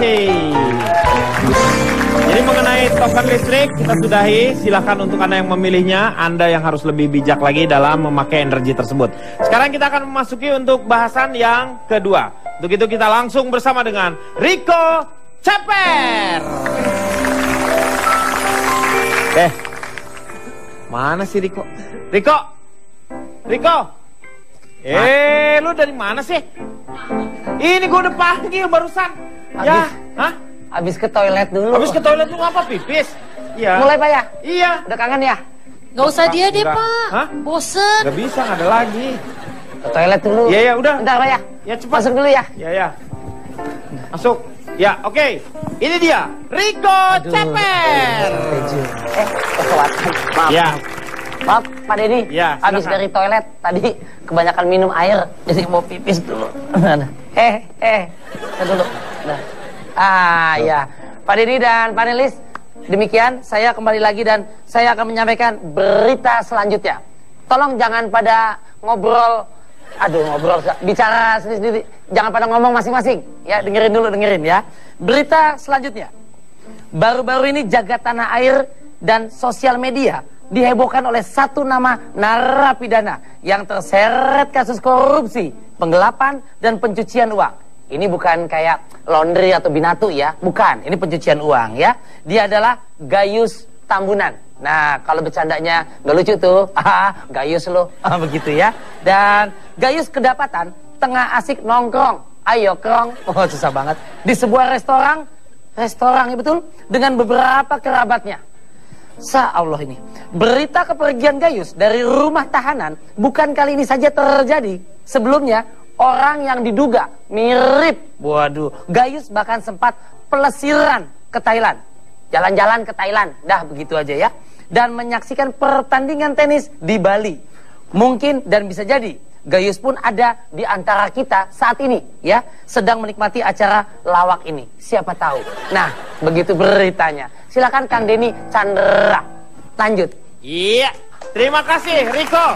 kasih. Jadi mengenai token listrik kita sudahi. Silakan untuk Anda yang memilihnya. Anda yang harus lebih bijak lagi dalam memakai energi tersebut. Sekarang kita akan memasuki untuk bahasan yang kedua. Untuk itu kita langsung bersama dengan Riko Ceper. Mana sih Riko? Riko? Lu dari mana sih? Ini gue udah panggil barusan. Ya, hah? Habis ke toilet dulu. Habis ke toilet lu apa, pipis? Iya. Mulai Pak ya? Iya. Udah kangen ya? Gak usah dia deh Pak. Hah? Bosen. Gak bisa, gak ada lagi. Ke toilet dulu. Iya, ya udah. Bentar Pak ya? Ya cepat. Masuk dulu ya? Ya. Masuk. Ya, oke. Ini dia, Riko Ceper. Kelewatan. Maaf. Ya. Maaf Pak Denny. Ya, habis silakan. dari toilet tadi kebanyakan minum air, jadi mau pipis dulu. Dulu. Nah. Ya. Pak Denny dan panelis, demikian saya kembali lagi dan saya akan menyampaikan berita selanjutnya. Tolong jangan pada bicara sendiri-sendiri. Jangan pada ngomong masing-masing. Ya, dengerin ya. Berita selanjutnya. Baru-baru ini jagat tanah air dan sosial media dihebohkan oleh satu nama narapidana yang terseret kasus korupsi, penggelapan, dan pencucian uang. Ini bukan kayak laundry atau binatu ya, bukan. Ini pencucian uang ya. Dia adalah Gayus Tambunan. Nah, kalau bercandanya nggak lucu tuh, Gayus lo, begitu ya. Dan Gayus kedapatan tengah asik nongkrong, ayo krong, susah banget, di sebuah restoran ya betul, dengan beberapa kerabatnya. Allah ini, berita kepergian Gayus dari rumah tahanan bukan kali ini saja terjadi. Sebelumnya, orang yang diduga mirip, Gayus bahkan sempat pelesiran ke Thailand. Jalan-jalan ke Thailand, dah begitu aja ya. Dan menyaksikan pertandingan tenis di Bali. Mungkin dan bisa jadi Gayus pun ada di antara kita saat ini ya, sedang menikmati acara lawak ini. Siapa tahu. Nah, begitu beritanya. Silakan Kang Denny Chandra. Lanjut. Iya, terima kasih Riko.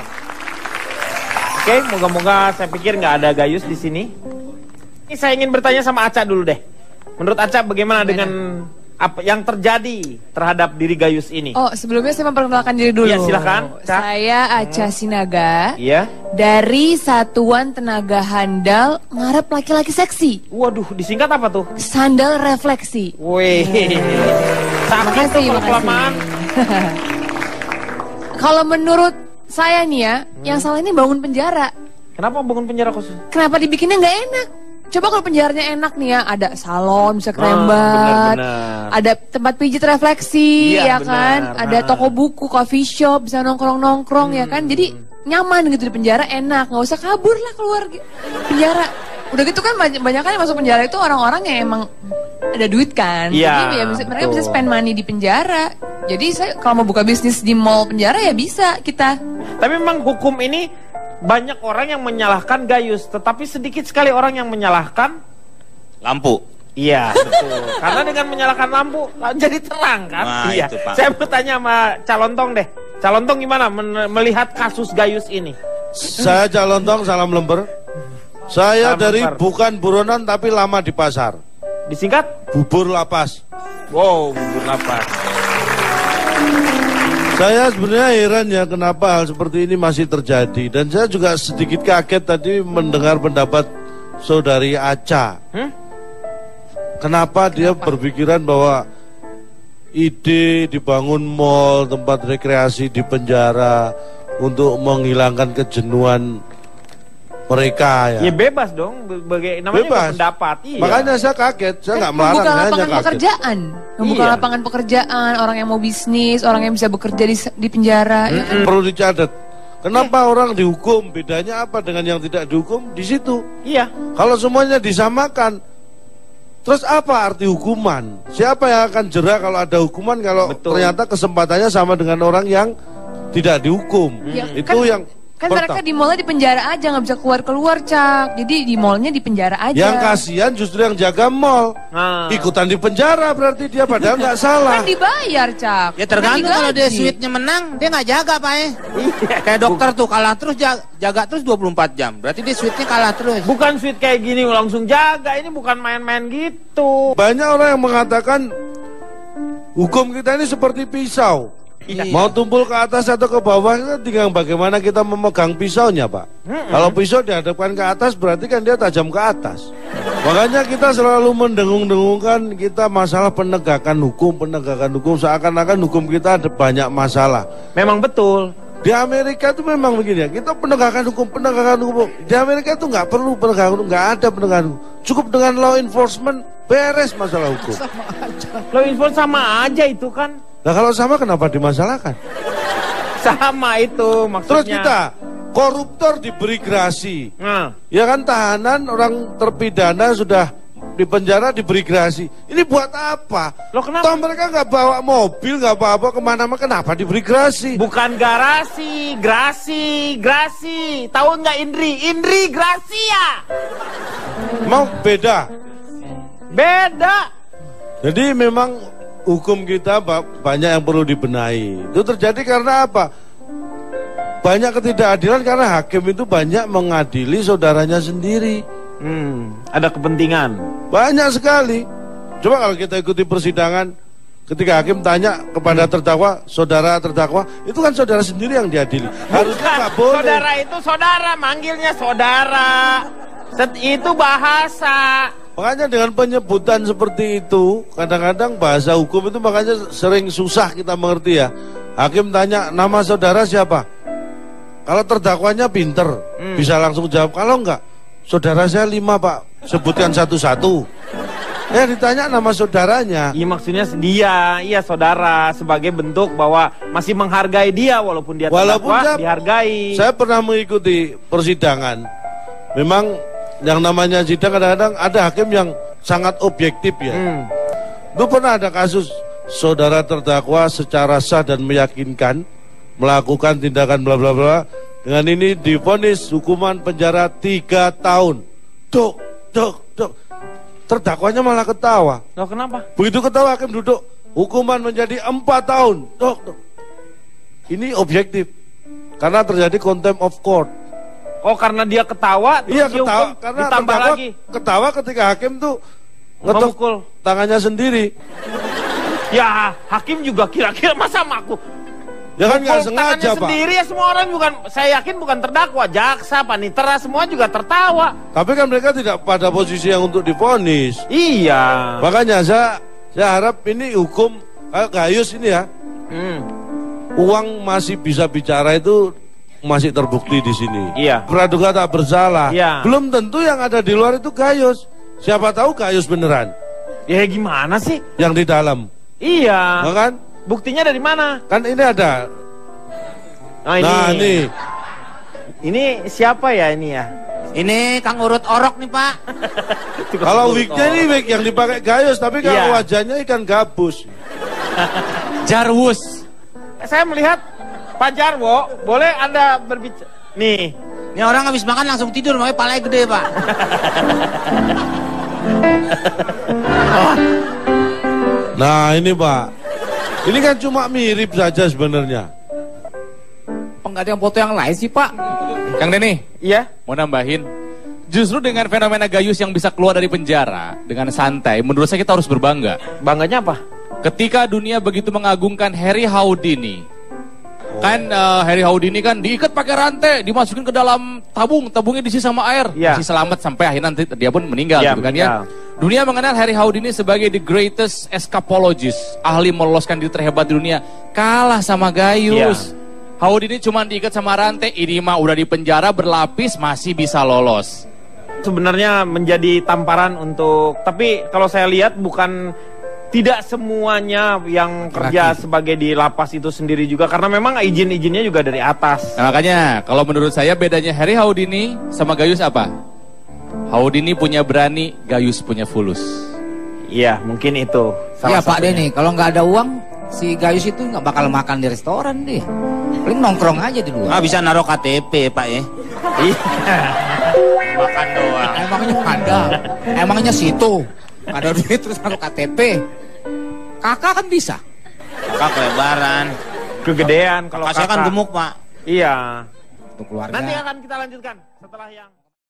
Oke, moga-moga saya pikir nggak ada Gayus di sini. Ini saya ingin bertanya sama Aca dulu deh. Menurut Aca bagaimana dengan apa yang terjadi terhadap diri Gayus ini? Oh, sebelumnya saya memperkenalkan diri dulu. Iya, silakan. Saya Aca Sinaga. Iya. Dari Satuan Tenaga Handal Ngarep Laki-Laki Seksi. Waduh, disingkat apa tuh? Sandal Refleksi. Wih. Sakit tuh kalau kelamaan. Kalau menurut saya nih ya, yang salah ini bangun penjara. Kenapa bangun penjara khusus? Kenapa dibikinnya nggak enak? Coba kalau penjaranya enak nih ya, ada salon bisa kerembat, ada tempat pijit refleksi, ya kan, ada toko buku, coffee shop, bisa nongkrong-nongkrong ya kan, jadi nyaman gitu di penjara, enak, nggak usah kabur lah keluar penjara. Udah gitu kan banyak kan yang masuk penjara itu orang-orang yang emang ada duit kan, jadi ya mereka bisa spend money di penjara. Jadi saya kalau mau buka bisnis di mall penjara ya bisa kita. Tapi memang hukum ini banyak orang yang menyalahkan Gayus, tetapi sedikit sekali orang yang menyalahkan lampu. Iya, betul. Karena dengan menyalakan lampu jadi terang kan? Nah, iya. itu, Pak. Saya bertanya sama Calontong deh. Calontong gimana melihat kasus Gayus ini? Saya Calontong, salam lemper. Saya Salam dari lemper. bukan buronan tapi lama di pasar. Disingkat? Bubur lapas. Wow, bubur lapas. Saya sebenarnya heran ya kenapa hal seperti ini masih terjadi. Dan saya juga sedikit kaget tadi mendengar pendapat saudari Aca. Kenapa dia berpikiran bahwa ide dibangun mall, tempat rekreasi di penjara untuk menghilangkan kejenuhan mereka ya. Ya bebas dong, namanya bebas. Pendapat. Iya. Makanya saya kaget, saya nggak melarang, Membuka hanya lapangan kaget. pekerjaan, membuka lapangan pekerjaan, orang yang mau bisnis, orang yang bisa bekerja di penjara. Ya kan? Perlu dicatat. Kenapa orang dihukum? Bedanya apa dengan yang tidak dihukum? Di situ. Iya. Kalau semuanya disamakan, terus apa arti hukuman? Siapa yang akan jerah kalau ada hukuman kalau ternyata kesempatannya sama dengan orang yang tidak dihukum? Ya, Itu kan, yang Kan mereka di mallnya di penjara aja, nggak bisa keluar-keluar, Cak. Jadi di mallnya di penjara aja. Yang kasihan justru yang jaga mall. Ikutan di penjara berarti dia padahal nggak salah. Kan dibayar, Cak. Ya tergantung kalau dia sweetnya menang, dia nggak jaga, Pak ya. Kayak dokter tuh kalah terus jaga terus 24 jam. Berarti dia sweetnya kalah terus. Bukan sweet kayak gini langsung jaga, ini bukan main-main gitu. Banyak orang yang mengatakan hukum kita ini seperti pisau. Mau tumpul ke atas atau ke bawah, tinggal bagaimana kita memegang pisaunya, Pak. Kalau pisau dihadapkan ke atas, berarti kan dia tajam ke atas. Makanya kita selalu mendengung-dengungkan kita masalah penegakan hukum. Seakan-akan hukum kita ada banyak masalah. Memang betul. Di Amerika itu memang begini ya, kita penegakan hukum. Di Amerika itu nggak perlu penegakan hukum, nggak ada penegakan hukum. Cukup dengan law enforcement, beres masalah hukum. Law enforcement sama aja itu kan. Nah kalau sama kenapa dimasalahkan? Sama itu maksudnya. Terus kita, koruptor diberi gerasi. Ya kan tahanan, orang terpidana sudah di penjara diberi gerasi. Ini buat apa? Loh kenapa? Toh mereka nggak bawa mobil, nggak bawa kemana-mana, kenapa diberi gerasi? Bukan garasi, grasi. Tahu nggak Indri Gracia. Mau beda? Beda. Jadi memang hukum kita banyak yang perlu dibenahi. Itu terjadi karena apa? Banyak ketidakadilan karena hakim itu banyak mengadili saudaranya sendiri. Ada kepentingan. Banyak sekali. Coba kalau kita ikuti persidangan, ketika hakim tanya kepada terdakwa, saudara terdakwa, itu kan saudara sendiri yang diadili. Harusnya nggak boleh. Saudara itu saudara, manggilnya saudara. Itu bahasa. Makanya dengan penyebutan seperti itu, kadang-kadang bahasa hukum itu makanya sering susah kita mengerti ya. Hakim tanya, nama saudara siapa? Kalau terdakwanya pinter, bisa langsung jawab. Kalau enggak, saudara saya 5 Pak, sebutkan satu-satu. Ya ditanya nama saudaranya. Iya maksudnya dia, iya saudara, sebagai bentuk bahwa masih menghargai dia walaupun dia terdakwa, dihargai. Saya pernah mengikuti persidangan. Memang yang namanya sidang kadang-kadang ada hakim yang sangat objektif ya. Itu pernah ada kasus saudara terdakwa secara sah dan meyakinkan melakukan tindakan bla bla bla. Dengan ini divonis hukuman penjara 3 tahun. Dok. Terdakwanya malah ketawa. Loh kenapa? Begitu ketawa hakim duduk, hukuman menjadi 4 tahun. Dok. Ini objektif. Karena terjadi contempt of court. Oh karena dia ketawa, iya ketawa, karena ditambah lagi. Ketawa ketika hakim tuh memukul tangannya sendiri. Ya hakim juga kira-kira masa aku. Ya kan nggak sengaja Pak. Sendiri ya semua orang saya yakin bukan terdakwa, jaksa, panitera semua juga tertawa. Tapi kan mereka tidak pada posisi yang untuk divonis. Iya. Makanya saya harap ini hukum kayak Gayus ini ya. Uang masih bisa bicara itu masih terbukti di sini. Iya. Praduga tak bersalah. Iya. Belum tentu yang ada di luar itu Gayus. Siapa tahu Gayus beneran. Ya gimana sih? Yang di dalam. Iya. Nah, kan? Buktinya dari mana? Kan ini ada. Oh, ini. Nah ini. Ini siapa ya ini ya? Ini Kang Urut Orok nih Pak. Kalau wignya ini wig yang dipakai Gayus, tapi kalau wajahnya ikan gabus. Jarwus. Saya melihat Pak Jarwo, boleh Anda berbicara? Nih. Ini orang habis makan langsung tidur, makanya palanya gede, Pak. Nah, ini Pak. Ini kan cuma mirip saja sebenarnya. Enggak ada yang foto yang lain sih, Pak. Kang Denny. Iya? Mau nambahin. Justru dengan fenomena Gayus yang bisa keluar dari penjara dengan santai, menurut saya kita harus berbangga. Bangganya apa? Ketika dunia begitu mengagungkan Harry Houdini. Kan Harry Houdini kan diikat pakai rantai, dimasukin ke dalam tabung, tabungnya diisi sama air, masih selamat sampai akhirnya nanti dia pun meninggal gitu kan ya. Dunia mengenal Harry Houdini sebagai the greatest escapologist, ahli meloloskan diri terhebat di dunia, kalah sama Gayus. Houdini cuma diikat sama rantai, ini mah udah di penjara berlapis masih bisa lolos. Sebenarnya menjadi tamparan untuk, tapi kalau saya lihat bukan tidak semuanya yang kerja sebagai di lapas itu sendiri juga, karena memang izin-izinnya juga dari atas. Nah, makanya kalau menurut saya bedanya Harry Houdini sama Gayus apa? Houdini punya berani, Gayus punya fulus. Iya, mungkin itu. Iya Pak Denny, kalau nggak ada uang si Gayus itu nggak bakal makan di restoran dia. Paling nongkrong aja di luar. Bisa naruh KTP, Pak ya. Makan doang. Emangnya ada. Emangnya situ. Ada duit terus naruh KTP. Kakak kan bisa. Kakak kelebaran. Kegedean kalau kakak. Saya kan gemuk, Pak. Iya. Untuk keluarga. Nanti akan kita lanjutkan setelah yang